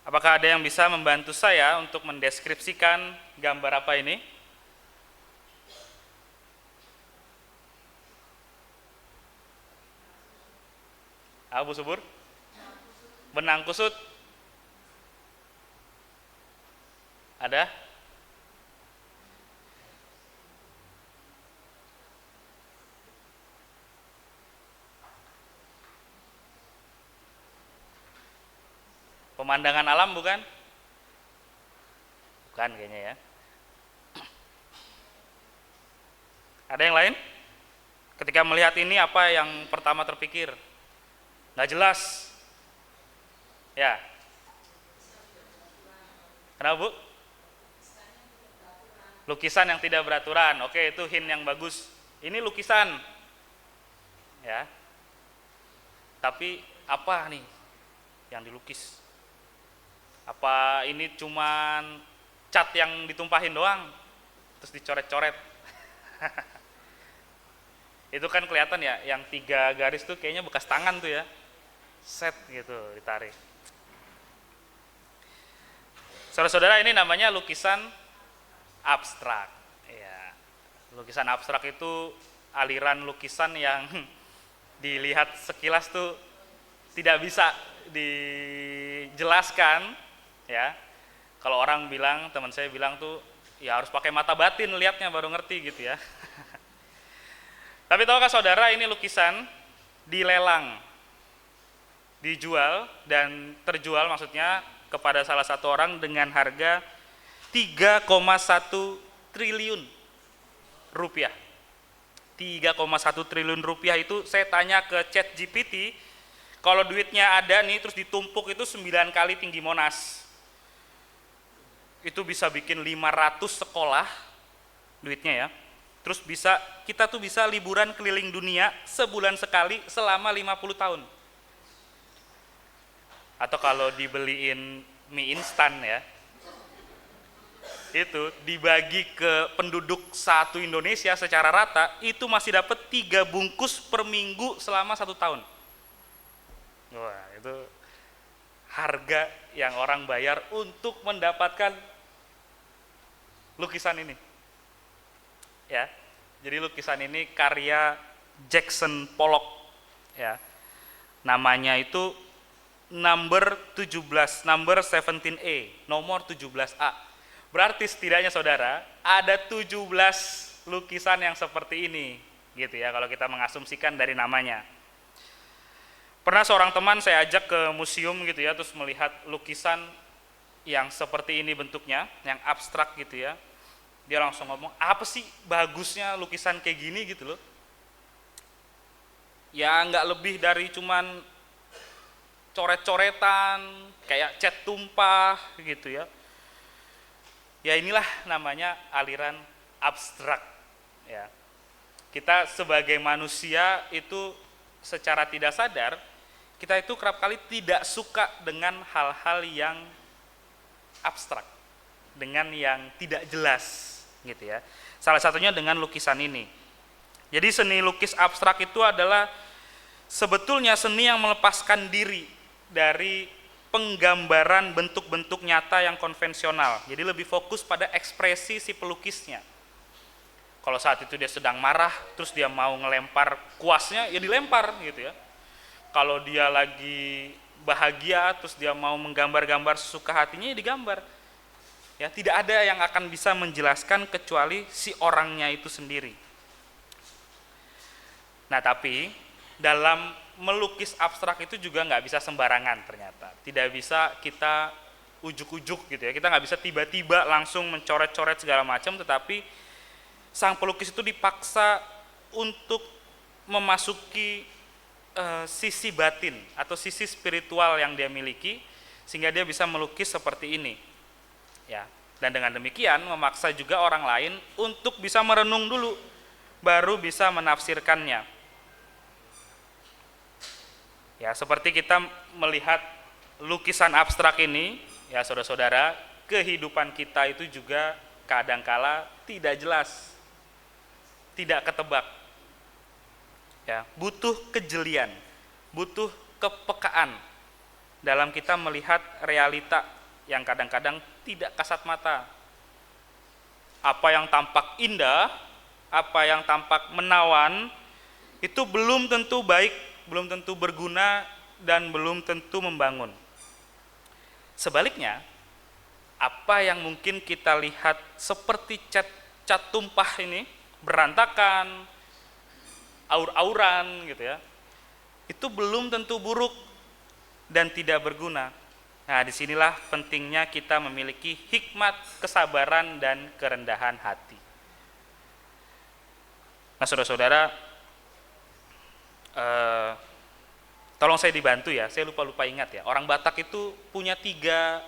Apakah ada yang bisa membantu saya untuk mendeskripsikan gambar apa ini? Abu Subur? Benang kusut? Ada? Pemandangan alam bukan? Bukan kayaknya ya. Ada yang lain? Ketika melihat ini apa yang pertama terpikir? Nggak jelas. Ya. Kenapa Bu? Lukisan yang tidak beraturan. Oke, itu hint yang bagus. Ini lukisan. Ya. Tapi apa nih yang dilukis? Apa ini cuman cat yang ditumpahin doang terus dicoret-coret? Itu kan kelihatan ya, yang 3 garis tuh kayaknya bekas tangan tuh ya, set gitu ditarik. Saudara-saudara, ini namanya lukisan abstrak ya. Lukisan abstrak itu aliran lukisan yang dilihat sekilas tuh tidak bisa dijelaskan ya. Kalau orang bilang, teman saya bilang tuh ya harus pakai mata batin lihatnya baru ngerti gitu ya. Tapi tahukah saudara, ini lukisan dilelang, dijual dan terjual maksudnya kepada salah satu orang dengan harga 3,1 triliun rupiah. 3,1 triliun rupiah itu saya tanya ke ChatGPT, kalau duitnya ada nih terus ditumpuk itu 9 kali tinggi Monas. Itu bisa bikin 500 sekolah duitnya ya. Terus kita tuh bisa liburan keliling dunia sebulan sekali selama 50 tahun. Atau kalau dibeliin mie instan ya, itu dibagi ke penduduk satu Indonesia secara rata, itu masih dapat 3 bungkus per minggu selama 1 tahun. Wah, itu harga yang orang bayar untuk mendapatkan lukisan ini. Ya, jadi lukisan ini karya Jackson Pollock ya. Namanya itu number 17A, nomor 17A. Berarti setidaknya saudara ada 17 lukisan yang seperti ini gitu ya, kalau kita mengasumsikan dari namanya. Pernah seorang teman saya ajak ke museum gitu ya, terus melihat lukisan yang seperti ini bentuknya, yang abstrak gitu ya. Dia langsung ngomong, apa sih bagusnya lukisan kayak gini gitu loh. Ya nggak lebih dari cuman coret-coretan, kayak cat tumpah gitu ya. Ya inilah namanya aliran abstrak ya. Kita sebagai manusia itu secara tidak sadar, kita itu kerap kali tidak suka dengan hal-hal yang abstrak, dengan yang tidak jelas gitu ya. Salah satunya dengan lukisan ini. Jadi seni lukis abstrak itu adalah sebetulnya seni yang melepaskan diri dari penggambaran bentuk-bentuk nyata yang konvensional. Jadi lebih fokus pada ekspresi si pelukisnya. Kalau saat itu dia sedang marah, terus dia mau ngelempar kuasnya, ya dilempar gitu ya. Kalau dia lagi bahagia, terus dia mau menggambar-gambar sesuka hatinya, ya digambar. Ya, tidak ada yang akan bisa menjelaskan kecuali si orangnya itu sendiri. Nah, tapi dalam melukis abstrak itu juga nggak bisa sembarangan ternyata. Tidak bisa kita ujuk-ujuk gitu ya. Kita nggak bisa tiba-tiba langsung mencoret-coret segala macam, tetapi sang pelukis itu dipaksa untuk memasuki sisi batin atau sisi spiritual yang dia miliki sehingga dia bisa melukis seperti ini. Ya, dan dengan demikian memaksa juga orang lain untuk bisa merenung dulu baru bisa menafsirkannya. Ya, seperti kita melihat lukisan abstrak ini, ya saudara-saudara, kehidupan kita itu juga kadangkala tidak jelas, tidak ketebak. Ya, butuh kejelian, butuh kepekaan dalam kita melihat realita yang kadang-kadang tidak kasat mata. Apa yang tampak indah, apa yang tampak menawan, itu belum tentu baik, belum tentu berguna, dan belum tentu membangun. Sebaliknya, apa yang mungkin kita lihat seperti cat tumpah ini, berantakan, aur-auran gitu ya, itu belum tentu buruk dan tidak berguna. Nah, disinilah pentingnya kita memiliki hikmat, kesabaran, dan kerendahan hati. Nah, saudara-saudara, tolong saya dibantu ya, saya lupa ingat ya. Orang Batak itu punya tiga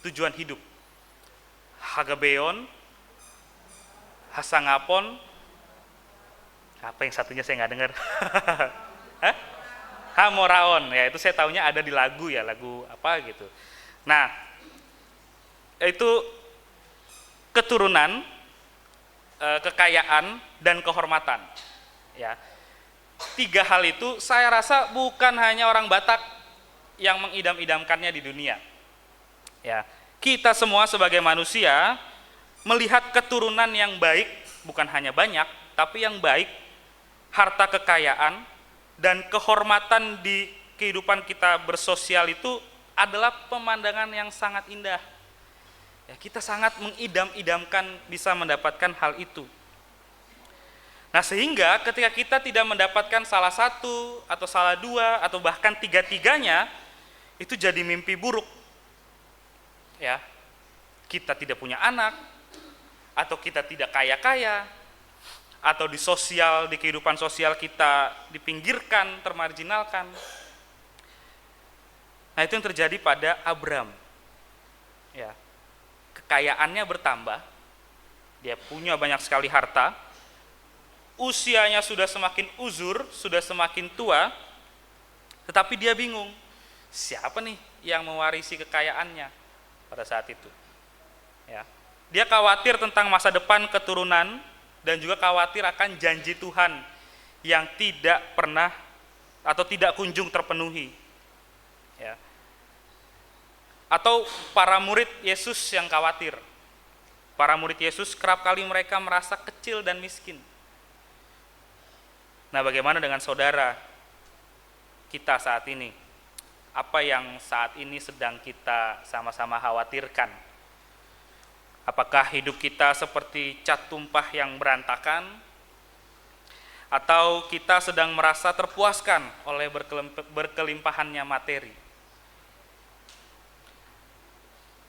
tujuan hidup. Hagabeon, Hasangapon, apa yang satunya saya nggak dengar. Hamoraon, ya itu saya taunya ada di lagu ya, lagu apa gitu. Nah, itu keturunan, kekayaan, dan kehormatan. Ya, tiga hal itu saya rasa bukan hanya orang Batak yang mengidam-idamkannya di dunia. Ya, kita semua sebagai manusia melihat keturunan yang baik, bukan hanya banyak, tapi yang baik, harta kekayaan, dan kehormatan di kehidupan kita bersosial itu adalah pemandangan yang sangat indah. Ya, kita sangat mengidam-idamkan bisa mendapatkan hal itu. Nah, sehingga ketika kita tidak mendapatkan salah satu atau salah dua atau bahkan tiga-tiganya, itu jadi mimpi buruk. Ya, kita tidak punya anak, atau kita tidak kaya-kaya, atau di kehidupan sosial kita dipinggirkan, termarginalkan. Nah, itu yang terjadi pada Abram. Ya, kekayaannya bertambah, dia punya banyak sekali harta, usianya sudah semakin uzur, sudah semakin tua, tetapi dia bingung, siapa nih yang mewarisi kekayaannya pada saat itu. Ya, dia khawatir tentang masa depan keturunan, dan juga khawatir akan janji Tuhan yang tidak pernah atau tidak kunjung terpenuhi. Ya. Atau para murid Yesus yang khawatir. Para murid Yesus kerap kali mereka merasa kecil dan miskin. Nah, bagaimana dengan saudara kita saat ini? Apa yang saat ini sedang kita sama-sama khawatirkan? Apakah hidup kita seperti cat tumpah yang berantakan? Atau kita sedang merasa terpuaskan oleh berkelimpahannya materi?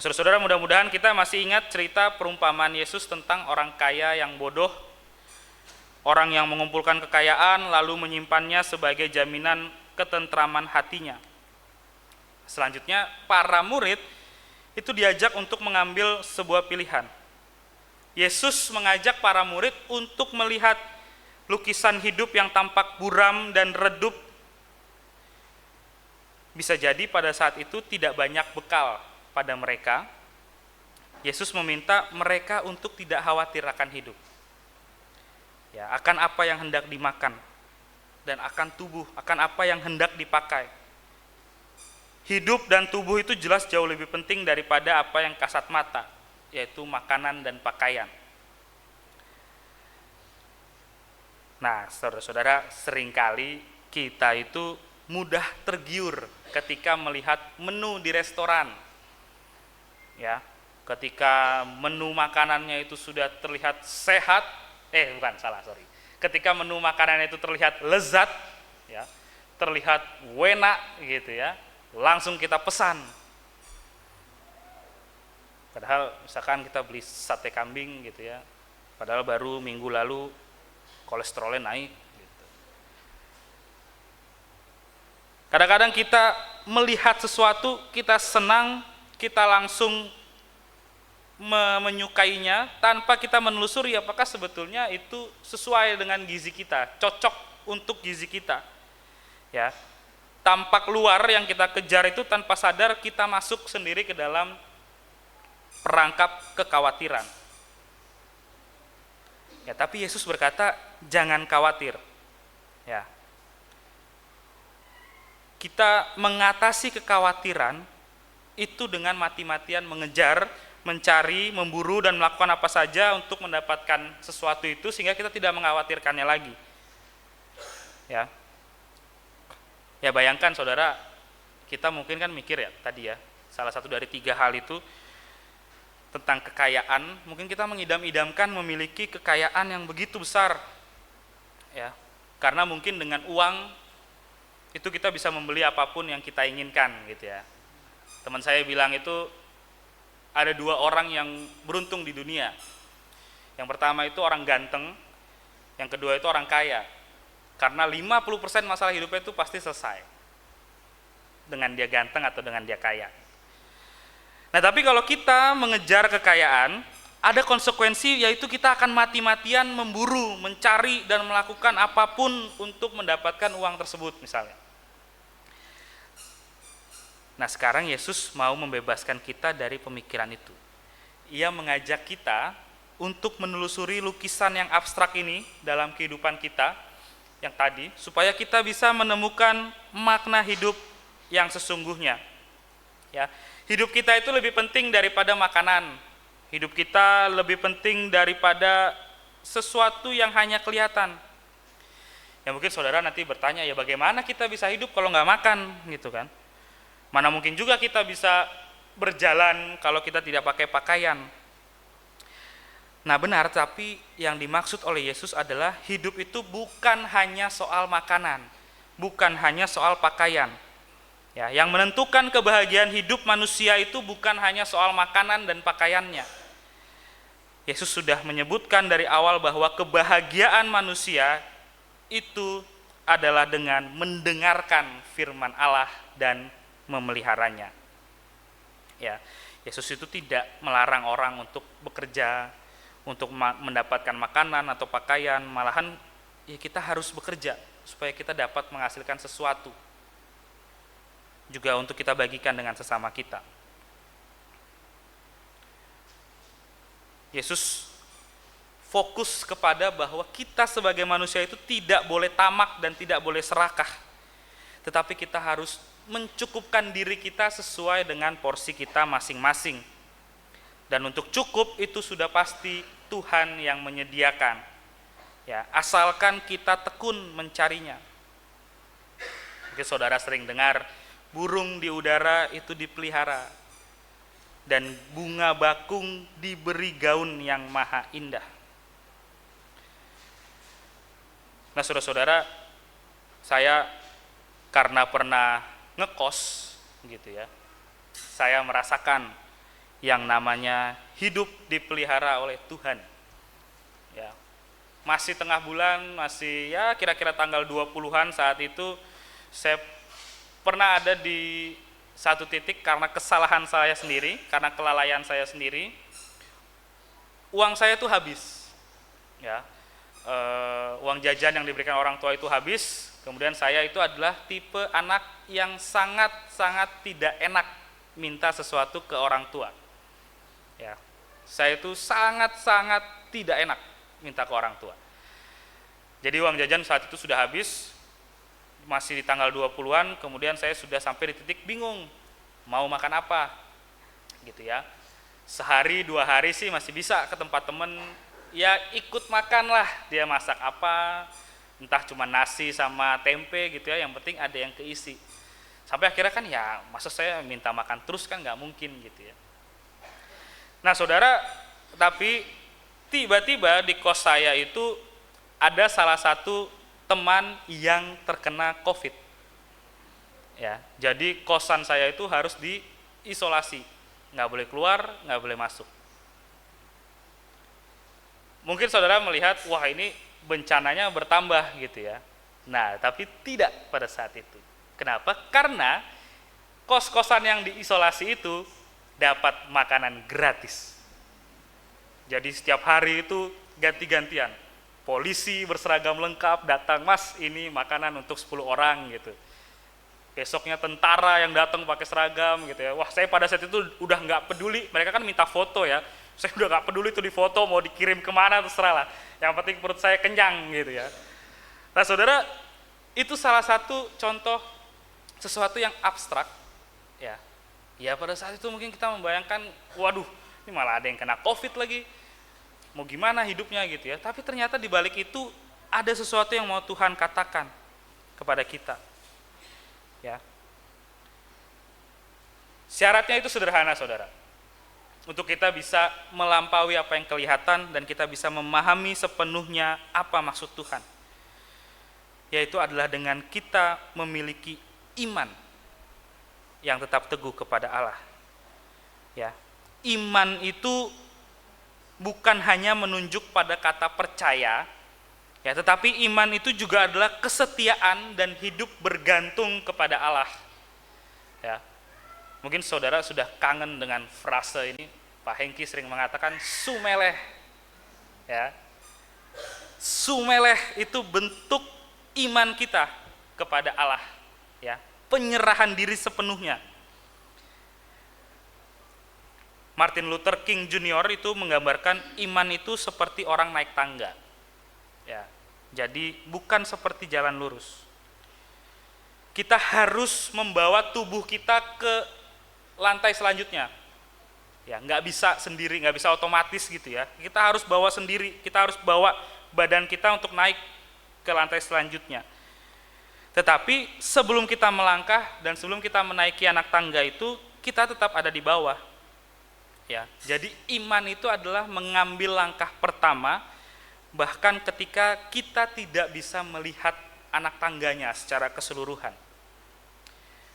Saudara-saudara, mudah-mudahan kita masih ingat cerita perumpamaan Yesus tentang orang kaya yang bodoh, orang yang mengumpulkan kekayaan lalu menyimpannya sebagai jaminan ketentraman hatinya. Selanjutnya, para murid itu diajak untuk mengambil sebuah pilihan. Yesus mengajak para murid untuk melihat lukisan hidup yang tampak buram dan redup. Bisa jadi pada saat itu tidak banyak bekal pada mereka. Yesus meminta mereka untuk tidak khawatir akan hidup. Ya, akan apa yang hendak dimakan dan akan tubuh, akan apa yang hendak dipakai. Hidup dan tubuh itu jelas jauh lebih penting daripada apa yang kasat mata, yaitu makanan dan pakaian. Nah, saudara-saudara, seringkali kita itu mudah tergiur ketika melihat menu di restoran. Ya, ketika menu makanannya itu sudah terlihat sehat, ketika menu makanannya itu terlihat lezat, ya, terlihat enak gitu ya, langsung kita pesan. Padahal misalkan kita beli sate kambing gitu ya, padahal baru minggu lalu kolesterolnya naik gitu. Kadang-kadang kita melihat sesuatu, kita senang, kita langsung menyukainya tanpa kita menelusuri apakah sebetulnya itu sesuai dengan gizi kita, cocok untuk gizi kita. Ya. Tampak luar yang kita kejar itu tanpa sadar kita masuk sendiri ke dalam perangkap kekhawatiran. Ya, tapi Yesus berkata, jangan khawatir. Ya. kita mengatasi kekhawatiran itu dengan mati-matian mengejar, mencari, memburu dan melakukan apa saja untuk mendapatkan sesuatu itu sehingga kita tidak mengkhawatirkannya lagi. Ya. Ya bayangkan saudara, kita mungkin kan mikir ya tadi ya, salah satu dari 3 hal itu tentang kekayaan, mungkin kita mengidam-idamkan memiliki kekayaan yang begitu besar. Ya. Karena mungkin dengan uang itu kita bisa membeli apapun yang kita inginkan gitu ya. Teman saya bilang itu ada 2 orang yang beruntung di dunia. Yang pertama itu orang ganteng, yang kedua itu orang kaya. Karena 50% masalah hidupnya itu pasti selesai dengan dia ganteng atau dengan dia kaya. Nah tapi kalau kita mengejar kekayaan, ada konsekuensi yaitu kita akan mati-matian memburu, mencari dan melakukan apapun untuk mendapatkan uang tersebut misalnya. Nah sekarang Yesus mau membebaskan kita dari pemikiran itu. Ia mengajak kita untuk menelusuri lukisan yang abstrak ini dalam kehidupan kita yang tadi, supaya kita bisa menemukan makna hidup yang sesungguhnya. Ya, hidup kita itu lebih penting daripada makanan. Hidup kita lebih penting daripada sesuatu yang hanya kelihatan. Ya mungkin saudara nanti bertanya, ya bagaimana kita bisa hidup kalau nggak makan gitu kan? Mana mungkin juga kita bisa berjalan kalau kita tidak pakai pakaian. Nah benar, tapi yang dimaksud oleh Yesus adalah hidup itu bukan hanya soal makanan, bukan hanya soal pakaian. Ya, yang menentukan kebahagiaan hidup manusia itu bukan hanya soal makanan dan pakaiannya. Yesus sudah menyebutkan dari awal bahwa kebahagiaan manusia itu adalah dengan mendengarkan firman Allah dan memeliharanya. Ya, Yesus itu tidak melarang orang untuk bekerja, untuk mendapatkan makanan atau pakaian, malahan ya kita harus bekerja supaya kita dapat menghasilkan sesuatu. Juga untuk kita bagikan dengan sesama kita. Yesus fokus kepada bahwa kita sebagai manusia itu tidak boleh tamak dan tidak boleh serakah. Tetapi kita harus mencukupkan diri kita sesuai dengan porsi kita masing-masing. Dan untuk cukup itu sudah pasti Tuhan yang menyediakan. Ya, asalkan kita tekun mencarinya. Mungkin saudara sering dengar burung di udara itu dipelihara dan bunga bakung diberi gaun yang maha indah. Nah, saudara-saudara, saya karena pernah ngekos gitu ya. Saya merasakan yang namanya hidup dipelihara oleh Tuhan. Ya. Masih tengah bulan, masih ya kira-kira tanggal 20-an saat itu saya pernah ada di satu titik karena kesalahan saya sendiri, karena kelalaian saya sendiri, uang saya itu habis. Ya. Uang jajan yang diberikan orang tua itu habis. Kemudian saya itu adalah tipe anak yang sangat-sangat tidak enak minta sesuatu ke orang tua. Ya, saya itu sangat-sangat tidak enak minta ke orang tua. Jadi uang jajan saat itu sudah habis, masih di tanggal 20-an, kemudian saya sudah sampai di titik bingung, mau makan apa, gitu ya. Sehari 2 hari sih masih bisa ke tempat temen, ya ikut makan lah, dia masak apa, entah cuma nasi sama tempe gitu ya, yang penting ada yang keisi. Sampai akhirnya kan ya, masa saya minta makan terus kan nggak mungkin gitu ya. Nah saudara, tapi tiba-tiba di kos saya itu ada salah satu teman yang terkena COVID. Ya, jadi kosan saya itu harus diisolasi, nggak boleh keluar, nggak boleh masuk. Mungkin saudara melihat, wah ini bencananya bertambah gitu ya. Nah, tapi tidak pada saat itu. Kenapa? Karena kos-kosan yang diisolasi itu dapat makanan gratis. Jadi setiap hari itu ganti-gantian. Polisi berseragam lengkap datang, "Mas, ini makanan untuk 10 orang," gitu. Besoknya tentara yang datang pakai seragam gitu ya. Wah, saya pada saat itu udah nggak peduli. Mereka kan minta foto ya. Saya udah nggak peduli itu difoto, mau dikirim kemana terserah lah. Yang penting perut saya kenyang gitu ya. Nah saudara, itu salah satu contoh sesuatu yang abstrak, ya. Ya pada saat itu mungkin kita membayangkan, waduh, ini malah ada yang kena COVID lagi, mau gimana hidupnya gitu ya. Tapi ternyata di balik itu ada sesuatu yang mau Tuhan katakan kepada kita, ya. Syaratnya itu sederhana, saudara. Untuk kita bisa melampaui apa yang kelihatan dan kita bisa memahami sepenuhnya apa maksud Tuhan. Yaitu adalah dengan kita memiliki iman yang tetap teguh kepada Allah. Ya. Iman itu bukan hanya menunjuk pada kata percaya, ya, tetapi iman itu juga adalah kesetiaan dan hidup bergantung kepada Allah. Ya. Mungkin saudara sudah kangen dengan frase ini. Pak Hengki sering mengatakan sumeleh. Ya. Sumeleh itu bentuk iman kita kepada Allah, ya. Penyerahan diri sepenuhnya. Martin Luther King Jr. itu menggambarkan iman itu seperti orang naik tangga. Ya. Jadi bukan seperti jalan lurus. Kita harus membawa tubuh kita ke lantai selanjutnya, ya, nggak bisa sendiri, nggak bisa otomatis gitu ya. Kita harus bawa sendiri, kita harus bawa badan kita untuk naik ke lantai selanjutnya. Tetapi sebelum kita melangkah dan sebelum kita menaiki anak tangga itu, kita tetap ada di bawah, ya. Jadi iman itu adalah mengambil langkah pertama, bahkan ketika kita tidak bisa melihat anak tangganya secara keseluruhan.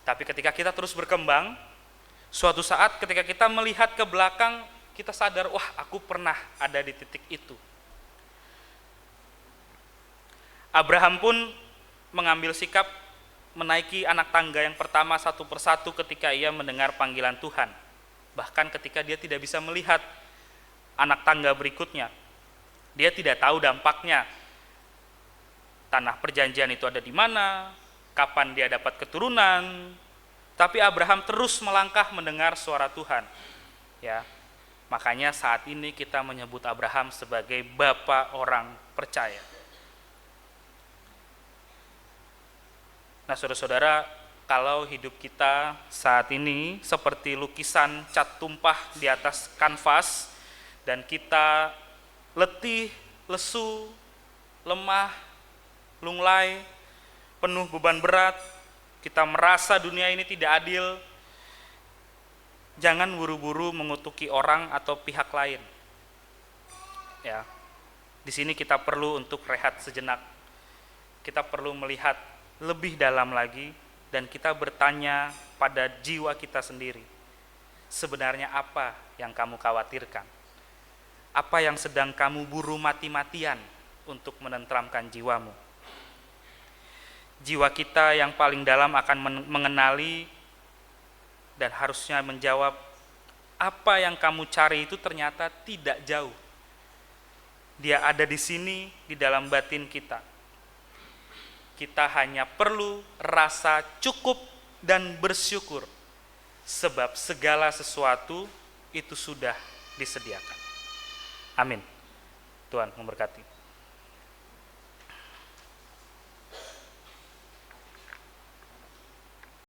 Tapi ketika kita terus berkembang, suatu saat ketika kita melihat ke belakang, kita sadar, wah, aku pernah ada di titik itu. Abraham pun mengambil sikap menaiki anak tangga yang pertama satu persatu ketika ia mendengar panggilan Tuhan. Bahkan ketika dia tidak bisa melihat anak tangga berikutnya, dia tidak tahu dampaknya. Tanah perjanjian itu ada di mana, kapan dia dapat keturunan. Tapi Abraham terus melangkah mendengar suara Tuhan. Ya. Makanya saat ini kita menyebut Abraham sebagai bapa orang percaya. Nah, saudara-saudara, kalau hidup kita saat ini seperti lukisan cat tumpah di atas kanvas dan kita letih, lesu, lemah, lunglai, penuh beban berat, kita merasa dunia ini tidak adil, jangan buru-buru mengutuki orang atau pihak lain. Ya, di sini kita perlu untuk rehat sejenak. Kita perlu melihat lebih dalam lagi dan kita bertanya pada jiwa kita sendiri. Sebenarnya apa yang kamu khawatirkan? Apa yang sedang kamu buru mati-matian untuk menenteramkan jiwamu? Jiwa kita yang paling dalam akan mengenali dan harusnya menjawab, apa yang kamu cari itu ternyata tidak jauh. Dia ada di sini, di dalam batin kita. Kita hanya perlu rasa cukup dan bersyukur, sebab segala sesuatu itu sudah disediakan. Amin. Tuhan memberkati.